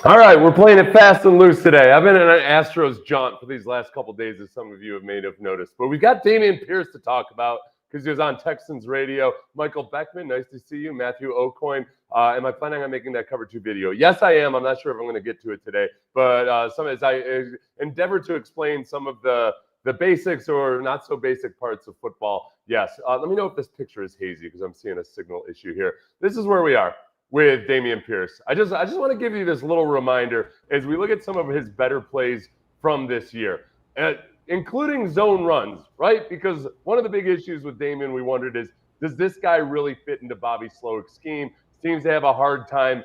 All right, we're playing it fast and loose today. I've been in an Astros jaunt for these last couple days, as some of you may have noticed. But we've got Dameon Pierce to talk about because he was on Texans radio. Michael Beckman, nice to see you. Matthew O'Coin, am I planning on making that cover 2 video? Yes, I am. I'm not sure if I'm going to get to it today. But as I endeavor to explain some of the basics or not so basic parts of football, yes. Let me know if this picture is hazy because I'm seeing a signal issue here. This is where we are with Dameon Pierce. I just want to give you this little reminder as we look at some of his better plays from this year, including zone runs, right? Because one of the big issues with Dameon, we wondered, is does this guy really fit into Bobby Slowick's scheme? Seems to have a hard time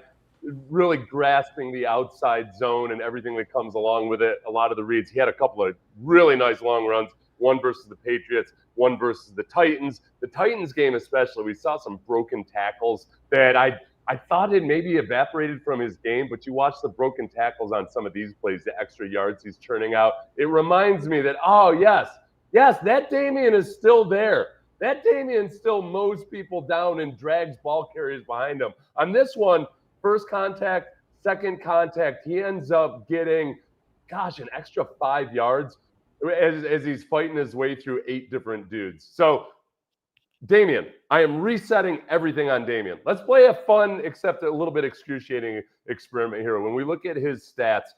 really grasping the outside zone and everything that comes along with it. A lot of the reads, he had a couple of really nice long runs, one versus the Patriots, one versus the Titans. The Titans game especially, we saw some broken tackles that I thought it maybe evaporated from his game, but you watch the broken tackles on some of these plays, the extra yards he's churning out. It reminds me that, oh, yes, that Dameon is still there. That Dameon still mows people down and drags ball carriers behind him. On this one, first contact, second contact, he ends up getting, an extra 5 yards as he's fighting his way through 8 different dudes. So, Dameon, I am resetting everything on Dameon. Let's play a fun, except a little bit excruciating experiment here. When we look at his stats,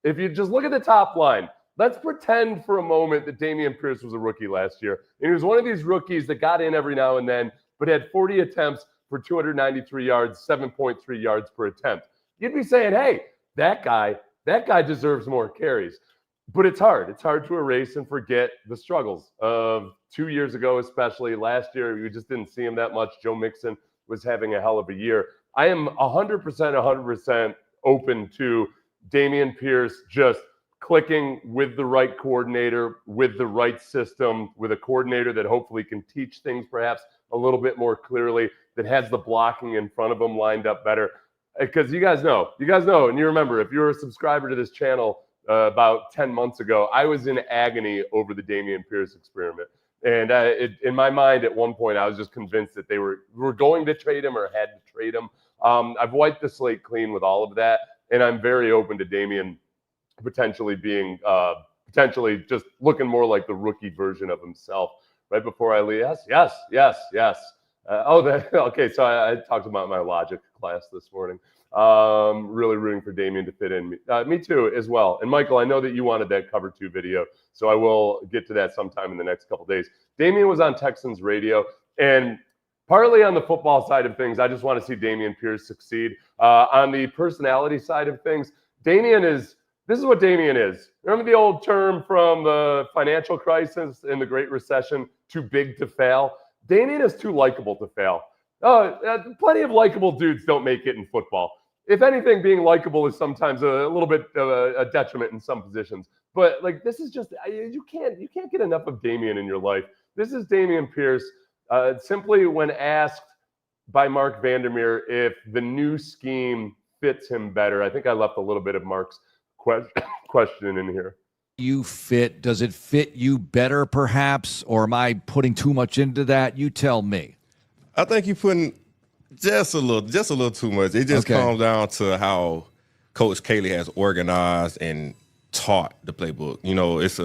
if you just look at the top line, let's pretend for a moment that Dameon Pierce was a rookie last year. And he was one of these rookies that got in every now and then, but had 40 attempts for 293 yards, 7.3 yards per attempt. You'd be saying, hey, that guy deserves more carries. But it's hard. It's hard to erase and forget the struggles of 2 years ago, especially. Last year, we just didn't see him that much. Joe Mixon was having a hell of a year. I am 100% open to Dameon Pierce just clicking with the right coordinator, with the right system, with a coordinator that hopefully can teach things perhaps a little bit more clearly, that has the blocking in front of him lined up better. Because you guys know, and you remember, if you're a subscriber to this channel, about 10 months ago, I was in agony over the Dameon Pierce experiment. And in my mind, at one point, I was just convinced that they were going to trade him or had to trade him. I've wiped the slate clean with all of that, and I'm very open to Dameon potentially being just looking more like the rookie version of himself right before I leave. Yes. Okay, so I talked about my logic class this morning. Really rooting for Dameon to fit in. Me too, as well. And Michael, I know that you wanted that cover 2 video, so I will get to that sometime in the next couple days. Dameon was on Texans radio, and partly on the football side of things, I just want to see Dameon Pierce succeed. On the personality side of things, this is what Dameon is. Remember the old term from the financial crisis and the Great Recession, too big to fail? Dameon is too likable to fail. Plenty of likable dudes don't make it in football. If anything, being likable is sometimes a little bit of a detriment in some positions. But like, this is just, you can't get enough of Dameon in your life. This is Dameon Pierce. Simply when asked by Mark Vandermeer if the new scheme fits him better, I think I left a little bit of Mark's question in here. Does it fit you better perhaps, or am I putting too much into that? You tell me. I think you're putting just a little too much. It just comes down to how Coach Caley has organized and taught the playbook. You know, it's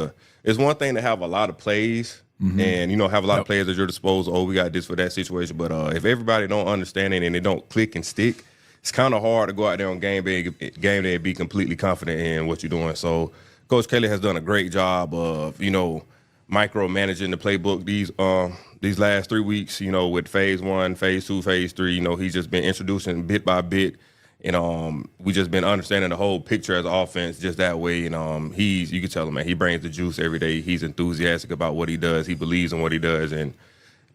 one thing to have a lot of plays and, have a lot of players at your disposal. Oh, we got this for that situation. But if everybody don't understand it and they don't click and stick, it's kind of hard to go out there on game day and be completely confident in what you're doing. So Coach Caley has done a great job of, micromanaging the playbook these last 3 weeks, with phase 1, phase 2, phase 3. He's just been introducing bit by bit, and we just been understanding the whole picture as offense just that way. And you can tell him, man, he brings the juice every day. He's enthusiastic about what he does. He believes in what he does, and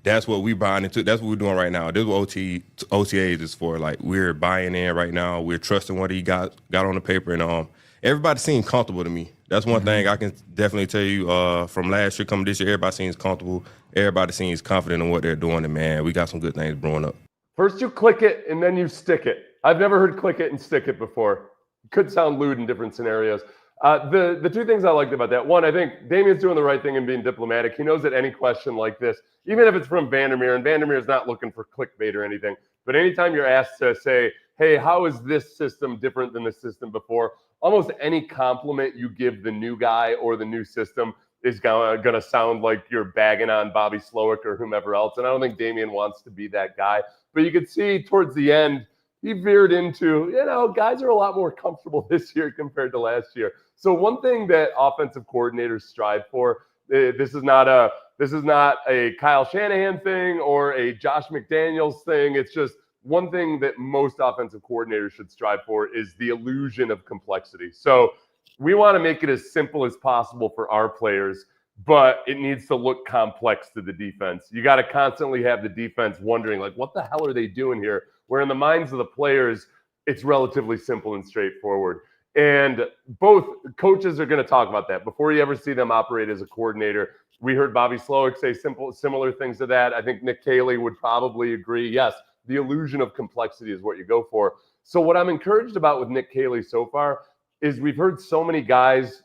that's what we buying into. That's what we're doing right now. This is what OTAs is for. Like, we're buying in right now. We're trusting what he got on the paper, and everybody seems comfortable to me. That's one thing I can definitely tell you from last year coming this year. Everybody seems comfortable. Everybody seems confident in what they're doing. And, man, we got some good things brewing up. First you click it, and then you stick it. I've never heard click it and stick it before. It could sound lewd in different scenarios. The 2 things I liked about that, one, I think Dameon's doing the right thing and being diplomatic. He knows that any question like this, even if it's from Vandermeer, and Vandermeer is not looking for clickbait or anything, but anytime you're asked to say, hey, how is this system different than the system before? Almost any compliment you give the new guy or the new system is going to sound like you're bagging on Bobby Slowick or whomever else. And I don't think Dameon wants to be that guy. But you could see towards the end, he veered into, guys are a lot more comfortable this year compared to last year. So one thing that offensive coordinators strive for, this is not a Kyle Shanahan thing or a Josh McDaniels thing. It's just one thing that most offensive coordinators should strive for is the illusion of complexity. So we want to make it as simple as possible for our players, but it needs to look complex to the defense. You got to constantly have the defense wondering, like, what the hell are they doing here? Where in the minds of the players, it's relatively simple and straightforward. And both coaches are going to talk about that before you ever see them operate as a coordinator. We heard Bobby Slowick say similar things to that. I think Nick Caley would probably agree. Yes, the illusion of complexity is what you go for. So what I'm encouraged about with Nick Caley so far is we've heard so many guys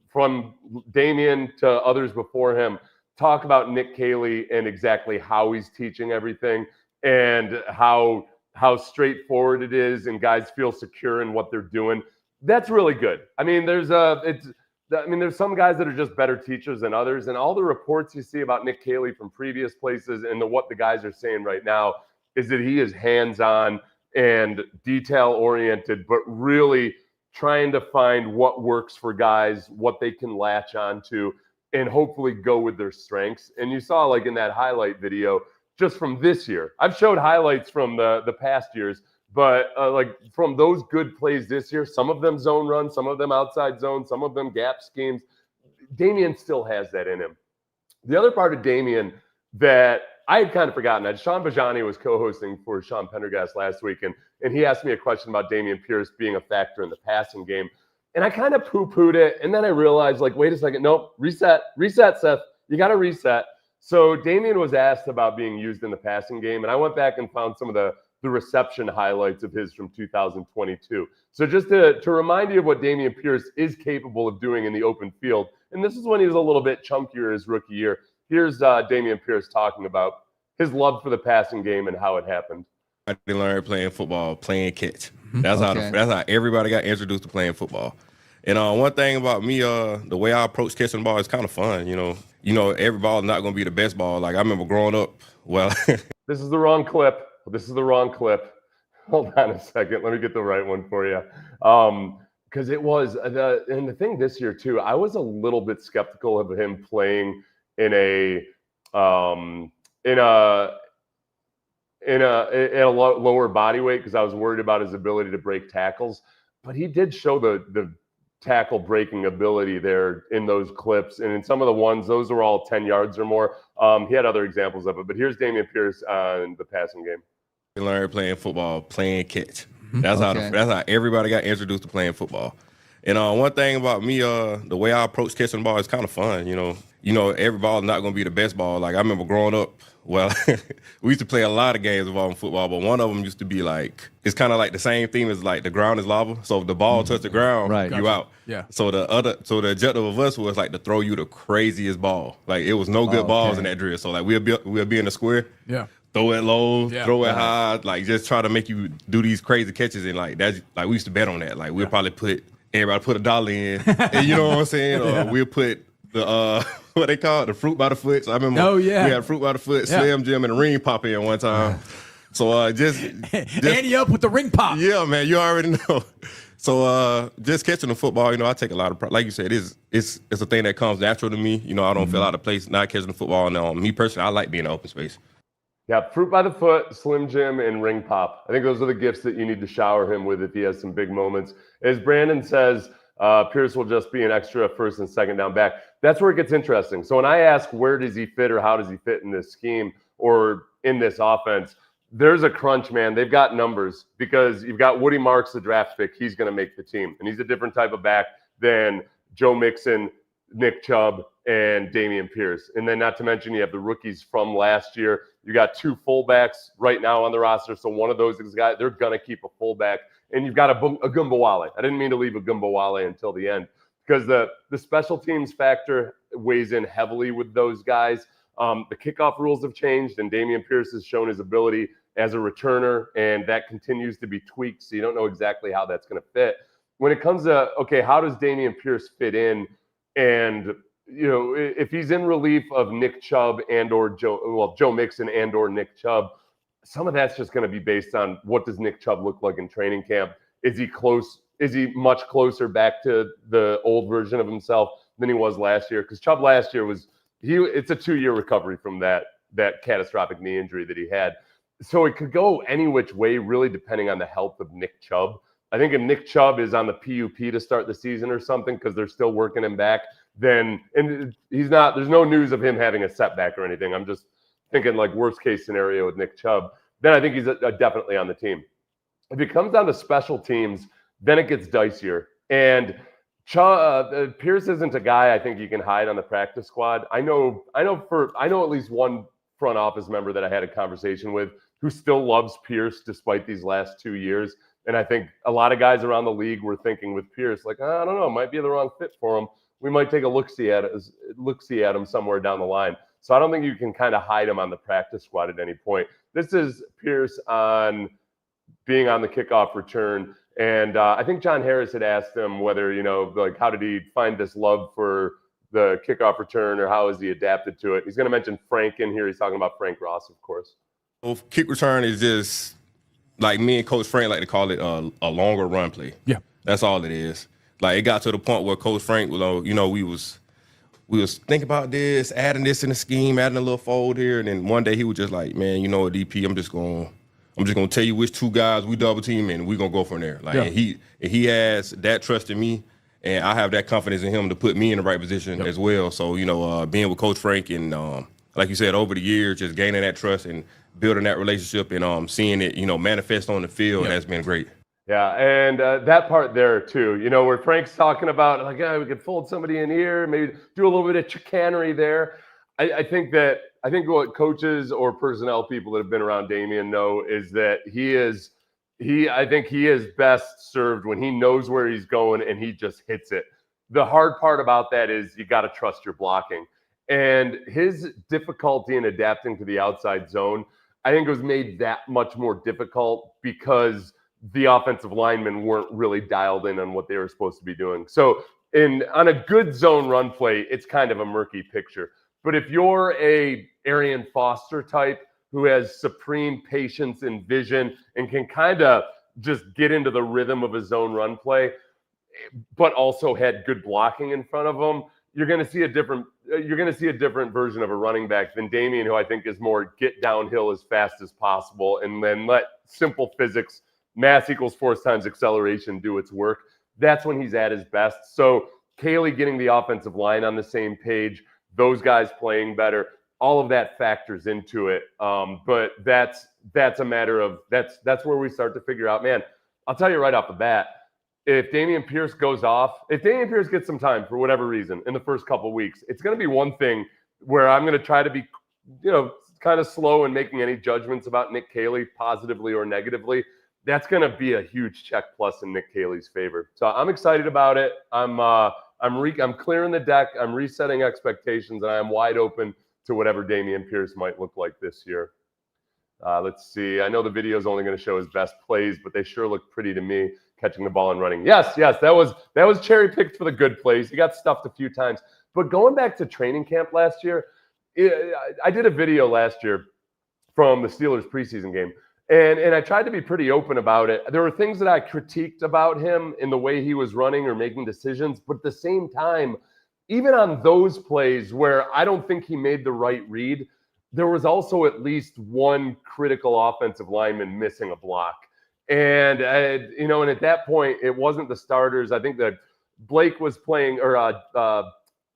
from Dameon to others before him talk about Nick Caley and exactly how he's teaching everything and how straightforward it is and guys feel secure in what they're doing. That's really good. I mean, there's some guys that are just better teachers than others, and all the reports you see about Nick Caley from previous places and what the guys are saying right now is that he is hands-on and detail-oriented, but really trying to find what works for guys, what they can latch onto, and hopefully go with their strengths. And you saw, like in that highlight video, just from this year. I've showed highlights from the past years, but like from those good plays this year, some of them zone runs, some of them outside zone, some of them gap schemes. Dameon still has that in him. The other part of Dameon that I had kind of forgotten, that Sean Bajani was co-hosting for Sean Pendergast last week, and he asked me a question about Dameon Pierce being a factor in the passing game. And I kind of poo-pooed it, and then I realized, like, wait a second, nope, reset, Seth. You got to reset. So Dameon was asked about being used in the passing game, and I went back and found some of the reception highlights of his from 2022. So just to remind you of what Dameon Pierce is capable of doing in the open field, and this is when he was a little bit chunkier his rookie year. Here's Dameon Pierce talking about his love for the passing game and how it happened. I learned playing football, playing catch. That's how everybody got introduced to playing football. And one thing about me, the way I approach catching the ball is kind of fun. You know, every ball is not going to be the best ball. Like I remember growing up. Well, this is the wrong clip. Hold on a second. Let me get the right one for you. Because it was and the thing this year too, I was a little bit skeptical of him playing in a lower body weight because I was worried about his ability to break tackles. But he did show the tackle breaking ability there in those clips. And in some of the ones, those are all 10 yards or more. He had other examples of it. But here's Dameon Pierce in the passing game. I learned playing football, playing catch. That's how everybody got introduced to playing football. And one thing about me, the way I approach catching the ball is kind of fun. You know, every ball is not going to be the best ball. Like I remember growing up. Well, we used to play a lot of games involving football, but one of them used to be like, it's kind of like the same theme as like the ground is lava. So if the ball touched the ground, right, you out. Yeah. So the objective of us was like to throw you the craziest ball. Like it was no good balls in that drill. So like we'll be in the square. Yeah. Throw it low, throw it high, like just try to make you do these crazy catches. And like that's like we used to bet on that. Like we'll probably put $1 in, and you know what I'm saying? Or we'll put the what they call it, the fruit by the foot. So I remember we had fruit by the foot, Slim Jim, and a ring pop in one time. So just Andy up with the ring pop. Yeah, man, you already know. So just catching the football, I take a lot of pride. Like you said, it's a thing that comes natural to me. I don't feel out of place not catching the football. And me personally, I like being in open space. Yeah, fruit by the foot, Slim Jim, and ring pop. I think those are the gifts that you need to shower him with if he has some big moments. As Brandon says, Pierce will just be an extra first and second down back. That's where it gets interesting. So when I ask where does he fit or how does he fit in this scheme or in this offense, there's a crunch, man. They've got numbers because you've got Woody Marks, the draft pick. He's going to make the team. And he's a different type of back than Joe Mixon, Nick Chubb, and Dameon Pierce. And then not to mention you have the rookies from last year. You got two fullbacks right now on the roster. So one of those guys, they're going to keep a fullback. And you've got a Gumbawale. I didn't mean to leave a Gumbawale until the end because the special teams factor weighs in heavily with those guys. The kickoff rules have changed, and Dameon Pierce has shown his ability as a returner, and that continues to be tweaked, so you don't know exactly how that's going to fit. When it comes to, okay, how does Dameon Pierce fit in? And, if he's in relief of Nick Chubb and/or Joe Mixon and/or Nick Chubb, some of that's just going to be based on what does Nick Chubb look like in training camp. Is he close? Is he much closer back to the old version of himself than he was last year? Because Chubb last year it's a 2-year recovery from that catastrophic knee injury that he had. So it could go any which way, really, depending on the health of Nick Chubb. I think if Nick Chubb is on the PUP to start the season or something, because they're still working him back, then, and he's not, there's no news of him having a setback or anything. I'm just thinking like worst case scenario with Nick Chubb, then I think he's definitely on the team. If it comes down to special teams, then it gets dicier. And Pierce isn't a guy I think you can hide on the practice squad. I know at least one front office member that I had a conversation with who still loves Pierce despite these last 2 years. And I think a lot of guys around the league were thinking with Pierce, like, I don't know, might be the wrong fit for him. We might take a look-see at him somewhere down the line. So I don't think you can kind of hide him on the practice squad at any point. This is Pierce on being on the kickoff return. And I think John Harris had asked him whether, like, how did he find this love for the kickoff return, or how has he adapted to it? He's going to mention Frank in here. He's talking about Frank Ross, of course. Well, kick return is just, like me and Coach Frank like to call it a longer run play. Yeah. That's all it is. Like, it got to the point where Coach Frank was, we was thinking about this, adding this in the scheme, adding a little fold here, and then one day he was just like, man, DP, I'm just gonna tell you which two guys we double team and we're gonna go from there. Like, and he has that trust in me, and I have that confidence in him to put me in the right position as well. So, being with Coach Frank and like you said, over the years, just gaining that trust and building that relationship and seeing it, manifest on the field has been great. Yeah, and that part there too, where Frank's talking about like, we could fold somebody in here, maybe do a little bit of chicanery there. I think what coaches or personnel people that have been around Dameon know is that I think he is best served when he knows where he's going and he just hits it. The hard part about that is you got to trust your blocking. And his difficulty in adapting to the outside zone, I think, was made that much more difficult because the offensive linemen weren't really dialed in on what they were supposed to be doing. So on a good zone run play, it's kind of a murky picture. But if you're a Arian Foster type who has supreme patience and vision and can kind of just get into the rhythm of a zone run play, but also had good blocking in front of him, you're going to see a different version of a running back than Dameon, who I think is more get downhill as fast as possible and then let simple physics, mass equals force times acceleration, do its work. That's when he's at his best. So Caley getting the offensive line on the same page, those guys playing better, all of that factors into it. But that's a matter of that's where we start to figure out, man, I'll tell you right off the bat, if Dameon Pierce gets some time for whatever reason in the first couple of weeks, it's going to be one thing where I'm going to try to be, kind of slow in making any judgments about Nick Caley, positively or negatively. That's going to be a huge check plus in Nick Caley's favor. So I'm excited about it. I'm clearing the deck. I'm resetting expectations, and I am wide open to whatever Dameon Pierce might look like this year. Let's see. I know the video is only going to show his best plays, but they sure look pretty to me, catching the ball and running. Yes, that was cherry picked for the good plays. He got stuffed a few times. But going back to training camp last year, I did a video last year from the Steelers preseason game. And I tried to be pretty open about it. There were things that I critiqued about him in the way he was running or making decisions. But at the same time, even on those plays where I don't think he made the right read, there was also at least one critical offensive lineman missing a block. And, and at that point, it wasn't the starters. I think that Blake was playing, or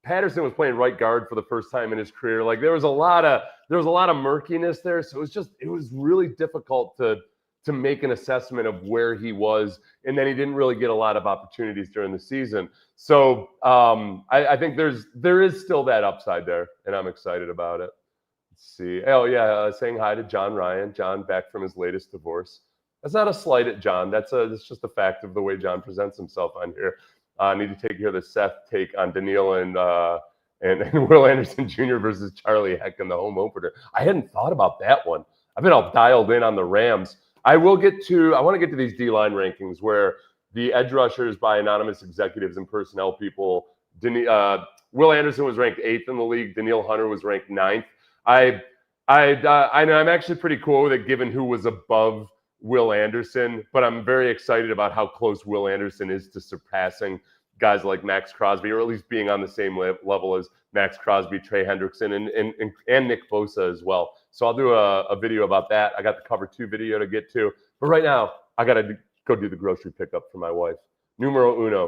Patterson was playing right guard for the first time in his career. Like there was a lot of murkiness there. So it was really difficult to make an assessment of where he was. And then he didn't really get a lot of opportunities during the season. So I think there is still that upside there, and I'm excited about it. Let's see. Oh yeah. Saying hi to John Ryan. John back from his latest divorce. That's not a slight at John. That's just a fact of the way John presents himself on here. I need to hear the Seth take on Daniil and Will Anderson Jr. versus Charlie Heck in the home opener. I hadn't thought about that one. I've been all dialed in on the Rams. I want to get to these D-line rankings where the edge rushers by anonymous executives and personnel people. Will Anderson was ranked 8th in the league. Danielle Hunter was ranked 9th. I know I'm actually pretty cool with it given who was above Will Anderson, but I'm very excited about how close Will Anderson is to surpassing guys like Max Crosby, or at least being on the same level as Max Crosby, Trey Hendrickson, and Nick Bosa as well. So I'll do a video about that. I got the cover 2 video to get to, but right now I got to go do the grocery pickup for my wife. Numero uno.